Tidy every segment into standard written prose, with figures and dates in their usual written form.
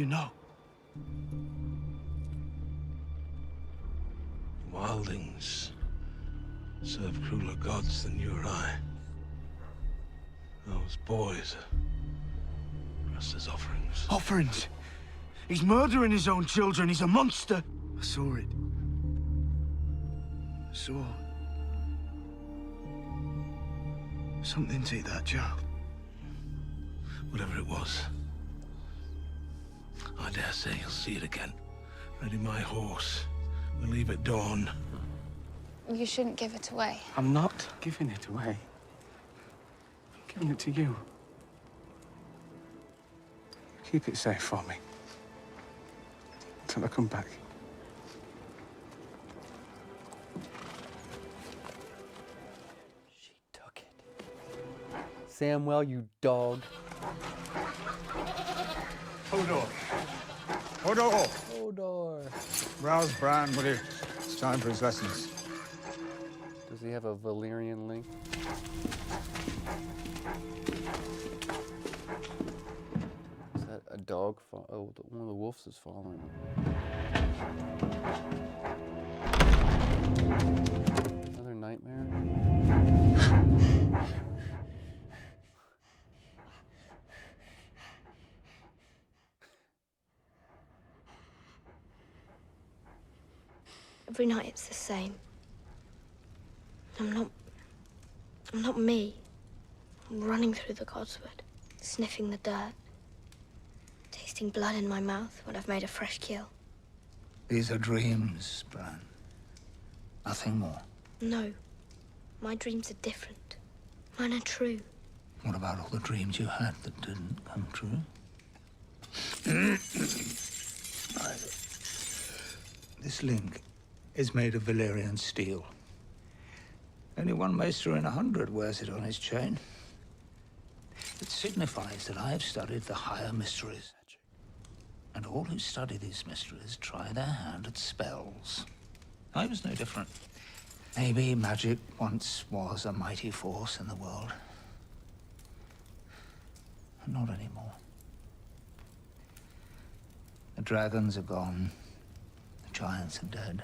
You know. Wildings serve crueler gods than you or I. Those boys are just as offerings. Offerings? He's murdering his own children. He's a monster. I saw it. I saw something take that child. Whatever it was, I dare say you'll see it again. Ready my horse. We'll leave at dawn. You shouldn't give it away. I'm not giving it away. I'm giving it to you. Keep it safe for me. Until I come back. She took it. Samwell, you dog. Hodor. Hodor! Hodor. Rouse Bran, will you? It's time for his lessons. Does he have a Valyrian link? Is that a dog? Oh, one of the wolves is following him. Another nightmare? Every night it's the same. I'm not me. I'm running through the godswood, sniffing the dirt, tasting blood in my mouth when I've made a fresh kill. These are dreams, Bran. Nothing more. No, my dreams are different. Mine are true. What about all the dreams you had that didn't come true? This link is made of Valyrian steel. Only one maester in 100 wears it on his chain. It signifies that I have studied the higher mysteries. And all who study these mysteries try their hand at spells. I was no different. Maybe magic once was a mighty force in the world. But not anymore. The dragons are gone. The giants are dead.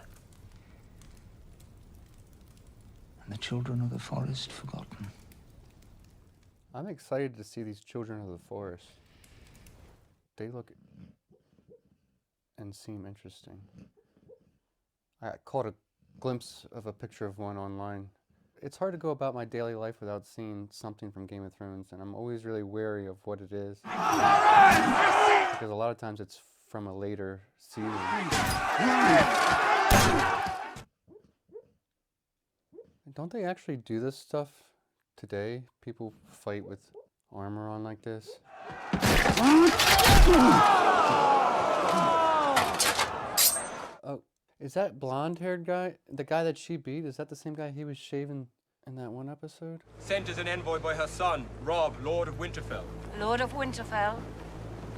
And the children of the forest forgotten. I'm excited to see these children of the forest. They look and seem interesting. I caught a glimpse of a picture of one online. It's hard to go about my daily life without seeing something from Game of Thrones, and I'm always really wary of what it is. Because a lot of times it's from a later season. Don't they actually do this stuff today? People fight with armor on like this? Oh, is that blonde-haired guy, the guy that she beat, is that the same guy he was shaving in that one episode? Sent as an envoy by her son, Robb, Lord of Winterfell. Lord of Winterfell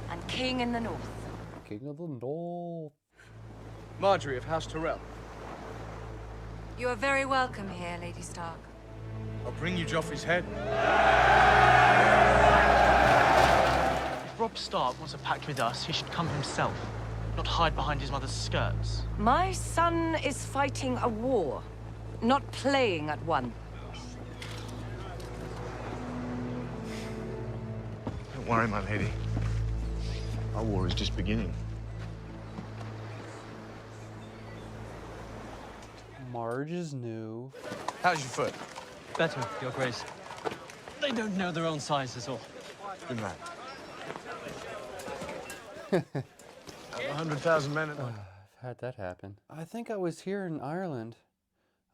and King in the North. King of the North. Marjorie of House Tyrell. You are very welcome here, Lady Stark. I'll bring you Joffrey's head. If Robb Stark wants a pact with us, he should come himself, not hide behind his mother's skirts. My son is fighting a war, not playing at one. Don't worry, my lady. Our war is just beginning. Marge is new. How's your foot? Better, Your Grace. They don't know their own size is all. Good man. 100,000 men at I've had that happen. I think I was here in Ireland.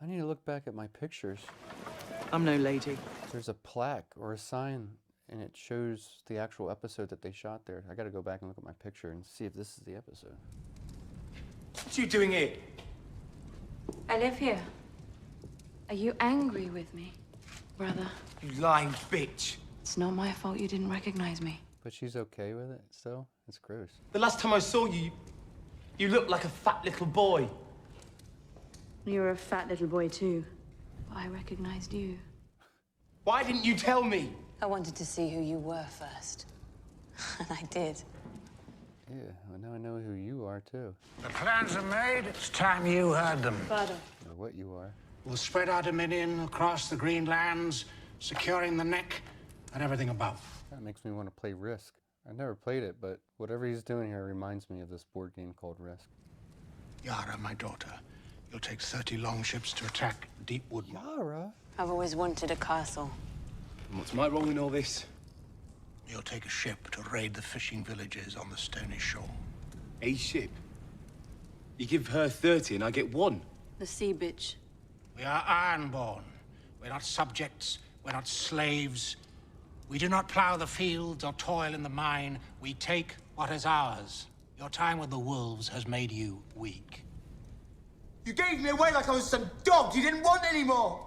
I need to look back at my pictures. I'm no lady. There's a plaque or a sign, and it shows the actual episode that they shot there. I gotta go back and look at my picture and see if this is the episode. What are you doing here? I live here. Are you angry with me, brother? You lying bitch. It's not my fault you didn't recognize me. But she's okay with it still? It's gross. The last time I saw you, you looked like a fat little boy. You're a fat little boy too. I recognized you. Why didn't you tell me? I wanted to see who you were first. And I did. Yeah, well, now I know who you are, too. The plans are made. It's time you heard them. Father. Or what you are. We'll spread our dominion across the Green Lands, securing the neck and everything above. That makes me want to play Risk. I've never played it, but whatever he's doing here reminds me of this board game called Risk. Yara, my daughter, you'll take 30 longships to attack Deepwood. Yara? I've always wanted a castle. And what's my role in all this? You'll take a ship to raid the fishing villages on the stony shore. A ship? You give her 30 and I get 1. The sea bitch. We are ironborn. We're not subjects. We're not slaves. We do not plow the fields or toil in the mine. We take what is ours. Your time with the wolves has made you weak. You gave me away like I was some dog you didn't want anymore.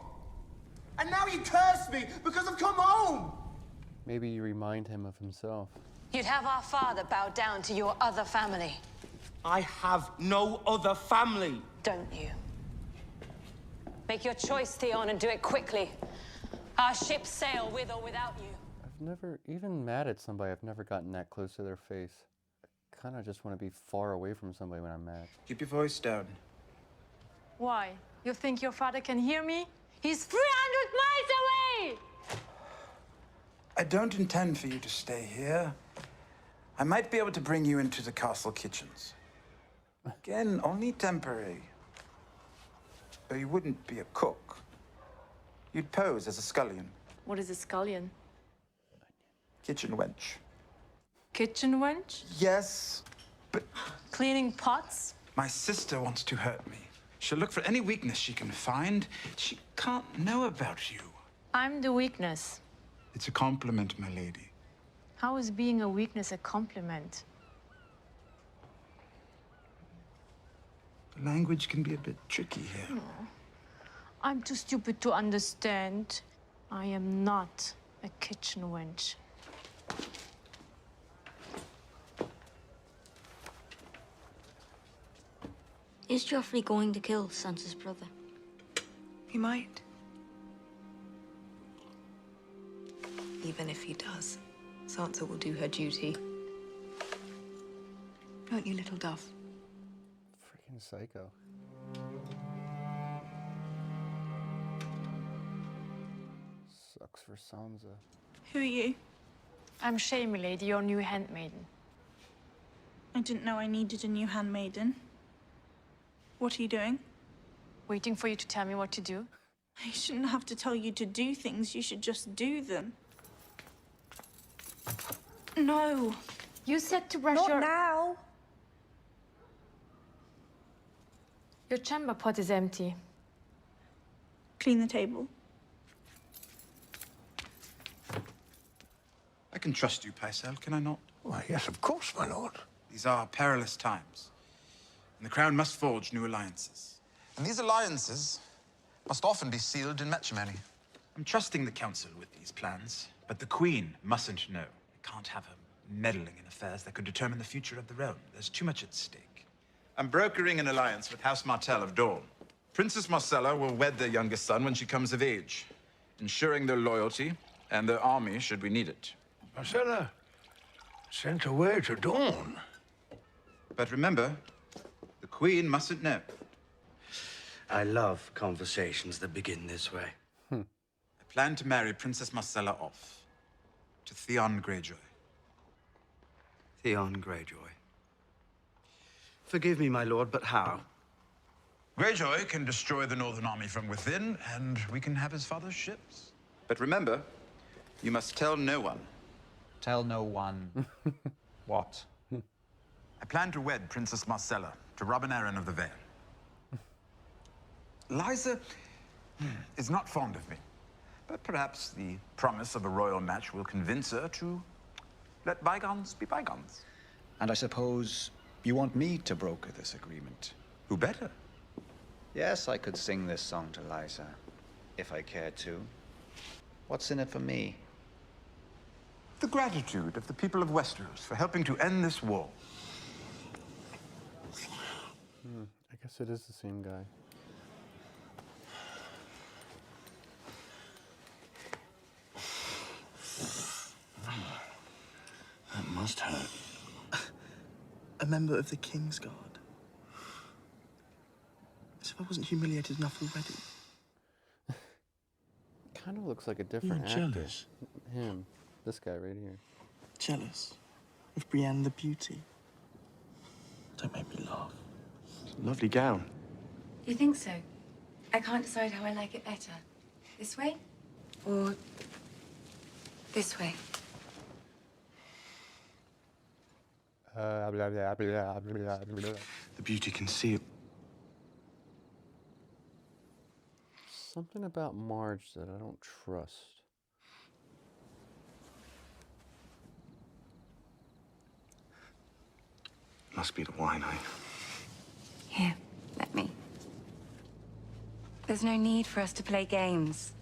And now you curse me because I've come home. Maybe you remind him of himself. You'd have our father bow down to your other family. I have no other family. Don't you? Make your choice, Theon, and do it quickly. Our ships sail with or without you. I've never, even mad at somebody, I've never gotten that close to their face. I kind of just want to be far away from somebody when I'm mad. Keep your voice down. Why? You think your father can hear me? He's 300 miles away! I don't intend for you to stay here. I might be able to bring you into the castle kitchens. Again, only temporary. Though you wouldn't be a cook. You'd pose as a scullion. What is a scullion? Kitchen wench. Kitchen wench? Yes, but Cleaning pots? my sister wants to hurt me. She'll look for any weakness she can find. She can't know about you. I'm the weakness. It's a compliment, my lady. How is being a weakness a compliment? The language can be a bit tricky here. I'm too stupid to understand. I am not a kitchen wench. Is Joffrey going to kill Sansa's brother? He might. Even if he does, Sansa will do her duty. Won't you, little dove? Freaking psycho. Sucks for Sansa. Who are you? I'm Shay, milady, your new handmaiden. I didn't know I needed a new handmaiden. What are you doing? Waiting for you to tell me what to do. I shouldn't have to tell you to do things. You should just do them. No. You said to brush Not your... now. Your chamber pot is empty. Clean the table. I can trust you, Pycelle, can I not? Why, yes, of course, my lord. These are perilous times, and the Crown must forge new alliances. And these alliances must often be sealed in matrimony. I'm trusting the Council with these plans, but the Queen mustn't know. I can't have her meddling in affairs that could determine the future of the realm. There's too much at stake. I'm brokering an alliance with House Martell of Dorne. Princess Marcella will wed their youngest son when she comes of age, ensuring their loyalty and their army should we need it. Marcella, sent away to Dorne. But remember, the Queen mustn't know. I love conversations that begin this way. I plan to marry Princess Marcella off to Theon Greyjoy. Theon Greyjoy. Forgive me, my lord, but how? Greyjoy can destroy the Northern Army from within, and we can have his father's ships. But remember, you must tell no one. Tell no one. What? I plan to wed Princess Marcella to Robb and Arryn of the Vale. Lysa is not fond of me, but perhaps the promise of a royal match will convince her to let bygones be bygones. And I suppose you want me to broker this agreement? Who better? Yes, I could sing this song to Lysa, if I cared to. What's in it for me? The gratitude of the people of Westeros for helping to end this war. I guess it is the same guy. That must hurt. member of the King's Guard. As if I wasn't humiliated enough already. Kind of looks like a different You're actor. jealous. Him. This guy right here. Jealous of Brienne the Beauty. Don't make me laugh. Lovely gown. You think so? I can't decide how I like it better. This way? Or this way? The beauty concealed. Something about Marge that I don't trust. Must be the wine, eh? Here, let me. There's no need for us to play games.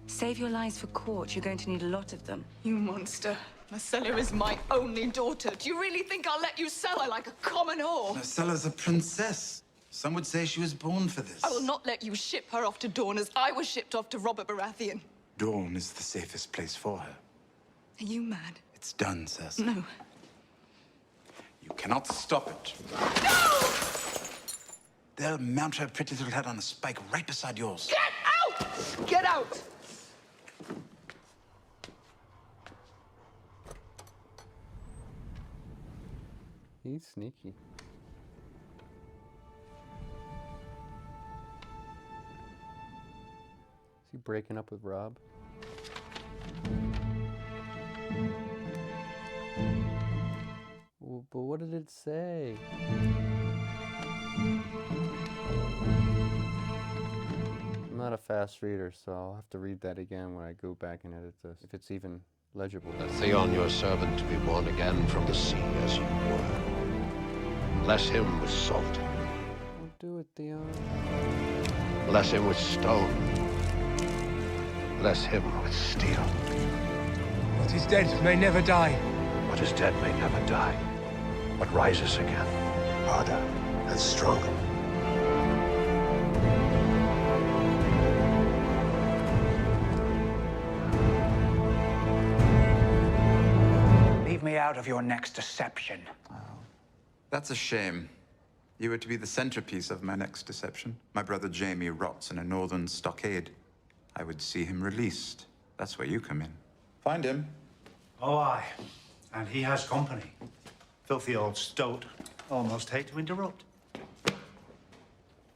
Save your lies for court. You're going to need a lot of them. You monster. Marcella is my only daughter. Do you really think I'll let you sell her like a common whore? Marcella's a princess. Some would say she was born for this. I will not let you ship her off to Dawn as I was shipped off to Robert Baratheon. Dawn is the safest place for her. Are you mad? It's done, Cersei. No. You cannot stop it. No! They'll mount her pretty little head on a spike right beside yours. Get out! Get out! He's sneaky. Is he breaking up with Robb? Well, but what did it say? I'm not a fast reader, so I'll have to read that again when I go back and edit this, if it's even legible. Let Theon, your servant, be born again from the sea as you were. Bless him with salt. Don't do it, Theon. Bless him with stone. Bless him with steel. What is dead may never die. What is dead may never die, but rises again, harder and stronger. Leave me out of your next deception. That's a shame. You were to be the centerpiece of my next deception. My brother Jaime rots in a northern stockade. I would see him released. That's where you come in. Find him. Oh, aye. And he has company. Filthy old stoat. Almost hate to interrupt.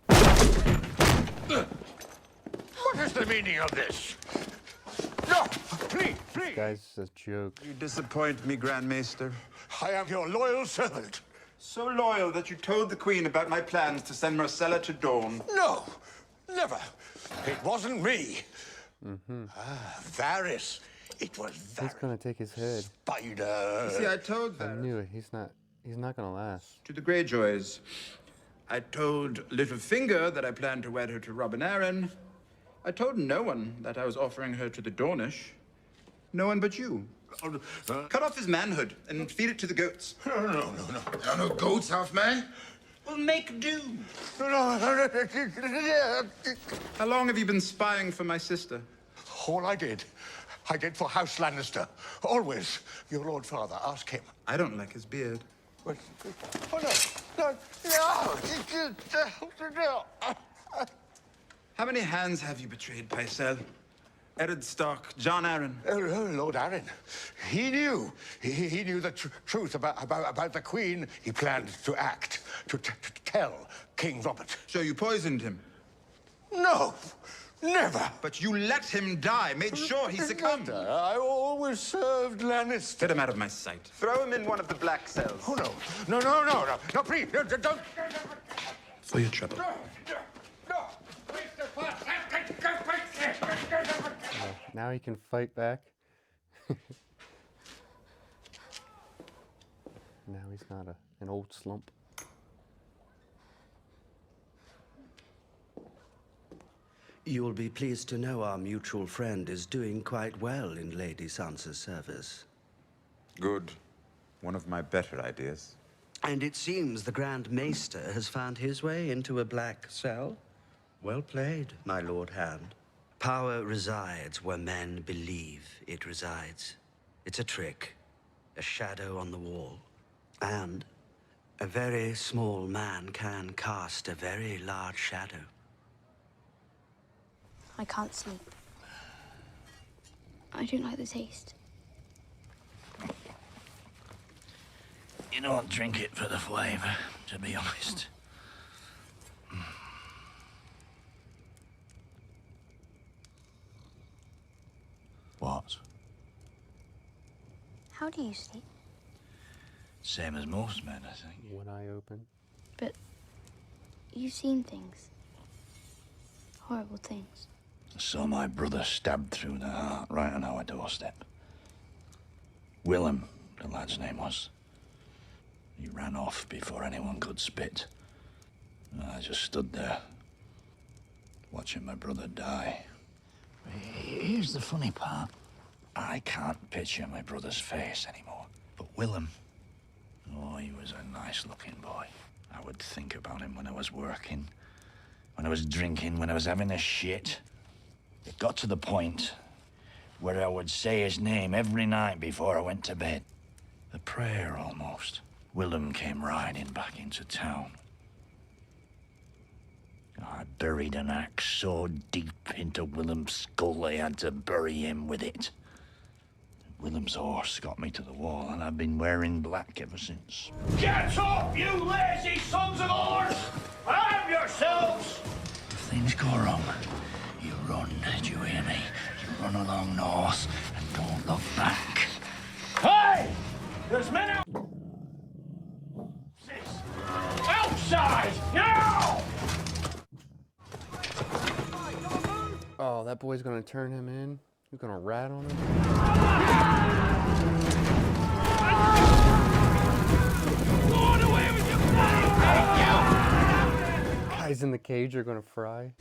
What is the meaning of this? No! Please, please! Guy's a joke. You disappoint me, Grand Maester. I am your loyal servant. So loyal that you told the Queen about my plans to send Marcella to Dawn. No! Never! It wasn't me. Mm-hmm. Varys. It was Varys. He's gonna take his head. Spider. You see, I told I Varys. knew it. He's not gonna last. To the Greyjoys. I told Littlefinger that I planned to wed her to Robb and Arryn. I told no one that I was offering her to the Dornish. No one but you. Cut off his manhood and feed it to the goats. No. There are no goats, half-man. Well, make do. How long have you been spying for my sister? All I did for House Lannister. Always. Your Lord Father, ask him. I don't like his beard. Oh, no. How many hands have you betrayed, Pycelle? Eddard Stark, John Arryn. Lord Arryn. He knew. He knew the truth about the Queen. He planned to act, to tell King Robert. So you poisoned him? No, never. But you let him die, made sure he succumbed. I always served Lannister. Get him out of my sight. Throw him in one of the black cells. Oh, no, please, don't. For your trouble. Now he can fight back. Now he's not an old slump. You'll be pleased to know our mutual friend is doing quite well in Lady Sansa's service. Good. One of my better ideas. And it seems the Grand Maester has found his way into a black cell. Well played, my Lord Hand. Power resides where men believe it resides. It's a trick, a shadow on the wall. And A very small man can cast a very large shadow. I can't sleep. I don't like the taste. You don't drink it for the flavour, to be honest. What? How do you sleep? Same as most men, I think. One eye open. But you've seen things. Horrible things. I saw my brother stabbed through the heart right on our doorstep. Willem, the lad's name was. He ran off before anyone could spit. And I just stood there, watching my brother die. Here's the funny part. I can't picture my brother's face anymore. But Willem, oh, he was a nice-looking boy. I would think about him when I was working, when I was drinking, when I was having a shit. It got to the point where I would say his name every night before I went to bed. A prayer, almost. Willem came riding back into town. I buried an axe so deep into Willem's skull I had to bury him with it. Willem's horse got me to the wall, and I've been wearing black ever since. Get up, you lazy sons of whores! Arm yourselves! If things go wrong, you run, do you hear me? You run along north and don't look back. Hey! There's men out... outside! Now! Oh, that boy's gonna turn him in. He's gonna rat on him. Guys in the cage are gonna fry.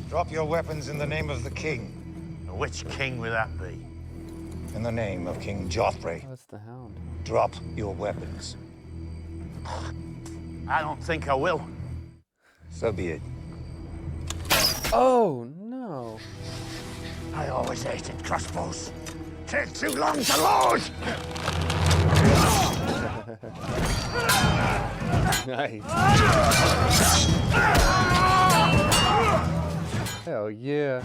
Drop your weapons in the name of the king. Which king will that be? In the name of King Joffrey. Oh, that's the hound. Drop your weapons. I don't think I will. So be it. Oh, no. I always hated crossbows. Take too long to load! Nice. Hell yeah.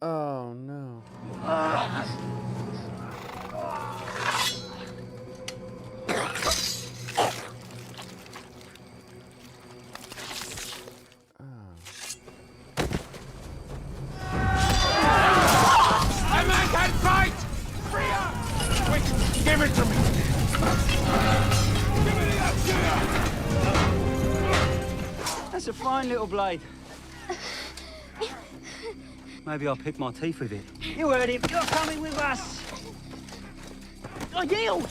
Oh, no. A man can fight! Free up! Quick, give it to me! That's a fine little blade. Maybe I'll pick my teeth with it. You heard him. You're coming with us. I yield.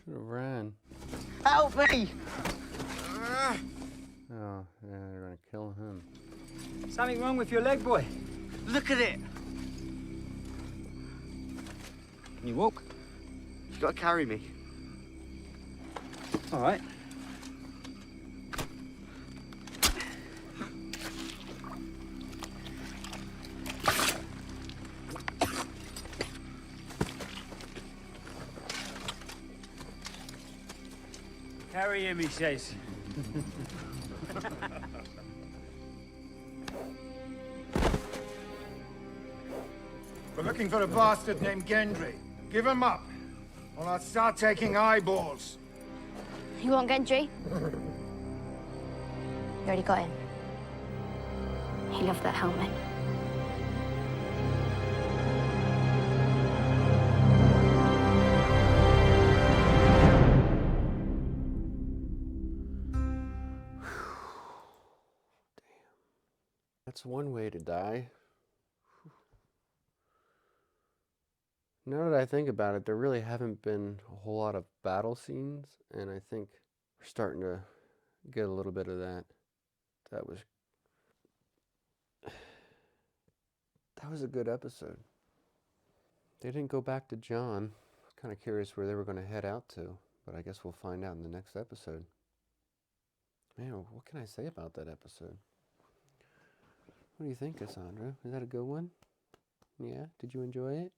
Should have ran. Help me. Oh, yeah, they're gonna kill him. Something wrong with your leg, boy. Look at it. Can you walk? You've got to carry me. All right. Carry him, he says. We're looking for a bastard named Gendry. Give him up, or I'll start taking eyeballs. You want Gendry? You already got him. He loved that helmet. That's one way to die. Now that I think about it, there really haven't been a whole lot of battle scenes, and I think we're starting to get a little bit of that. That was a good episode. They didn't go back to Jon. Kind of curious where they were going to head out to, but I guess we'll find out in the next episode. Man, what can I say about that episode? What do you think, Cassandra? Is that a good one? Yeah? Did you enjoy it?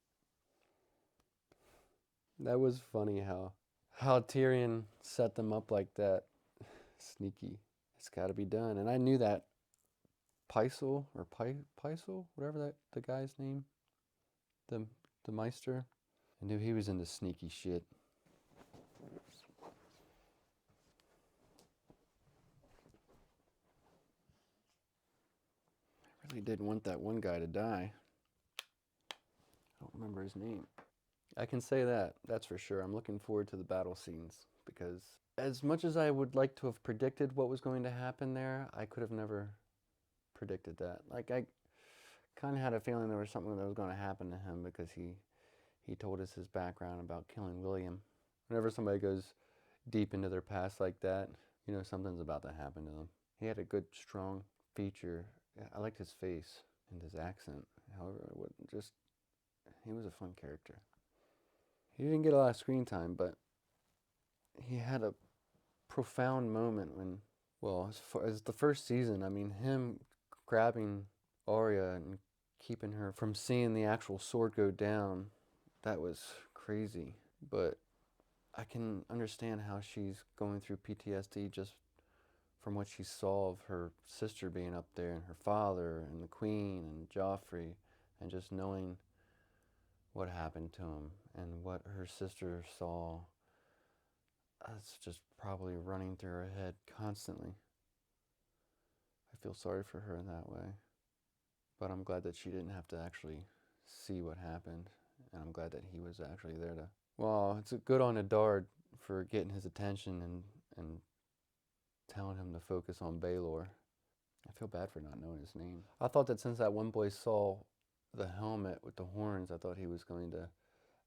That was funny how Tyrion set them up like that. Sneaky. It's got to be done. And I knew that Pycelle, or Pycelle, whatever the guy's name, the Meister. I knew he was into sneaky shit. I really didn't want that one guy to die. I don't remember his name. I can say that, that's for sure. I'm looking forward to the battle scenes, because as much as I would like to have predicted what was going to happen there, I could have never predicted that. Like, I kind of had a feeling there was something that was going to happen to him, because he told us his background about killing William. Whenever somebody goes deep into their past like that, you know something's about to happen to them. He had a good, strong feature. I liked his face and his accent. However, he was a fun character. He didn't get a lot of screen time, but he had a profound moment when, well, as far as the first season, I mean, him grabbing Arya and keeping her from seeing the actual sword go down, that was crazy. But I can understand how she's going through PTSD just from what she saw of her sister being up there, and her father, and the Queen, and Joffrey, and just knowing what happened to him, and what her sister saw. That's just probably running through her head constantly. I feel sorry for her in that way. But I'm glad that she didn't have to actually see what happened, and I'm glad that he was actually there to... Well, it's good on Eddard for getting his attention and telling him to focus on Baelor. I feel bad for not knowing his name. I thought that since that one boy saw the helmet with the horns, I thought he was going to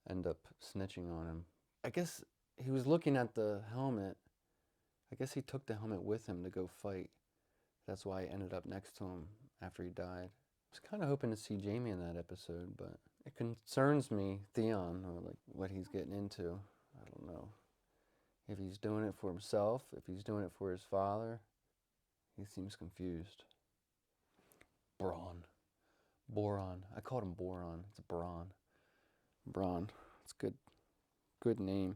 end up snitching on him. I guess he was looking at the helmet. I guess he took the helmet with him to go fight. That's why he ended up next to him after he died. I was kind of hoping to see Jaime in that episode, but it concerns me, Theon, or like what he's getting into. I don't know. If he's doing it for himself, if he's doing it for his father, he seems confused. Boron. I called him Boron. It's Bronn. Bronn. It's good. Good name.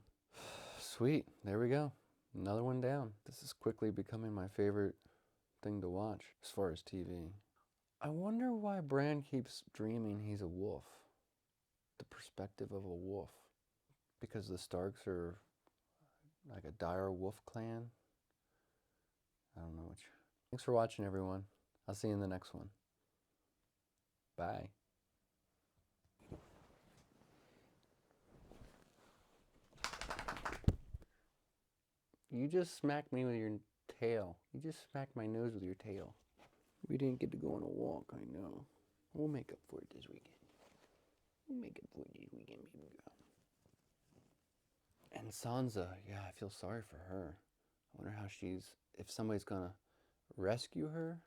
Sweet. There we go. Another one down. This is quickly becoming my favorite thing to watch as far as TV. I wonder why Bran keeps dreaming he's a wolf. The perspective of a wolf. Because the Starks are like a dire wolf clan. I don't know which. Thanks for watching, everyone. I'll see you in the next one. Bye. You just smacked me with your tail. You just smacked my nose with your tail. We didn't get to go on a walk, I know. We'll make up for it this weekend. We'll make up for it this weekend, baby girl. And Sansa, yeah, I feel sorry for her. I wonder how if somebody's gonna rescue her,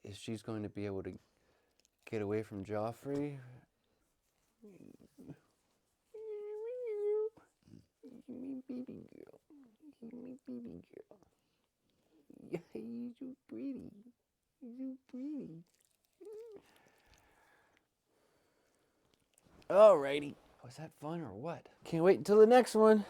if she's going to be able to get away from Joffrey. Baby girl. Baby girl. Yeah, you're so pretty. You're so pretty. Alrighty. Was that fun or what? Can't wait until the next one.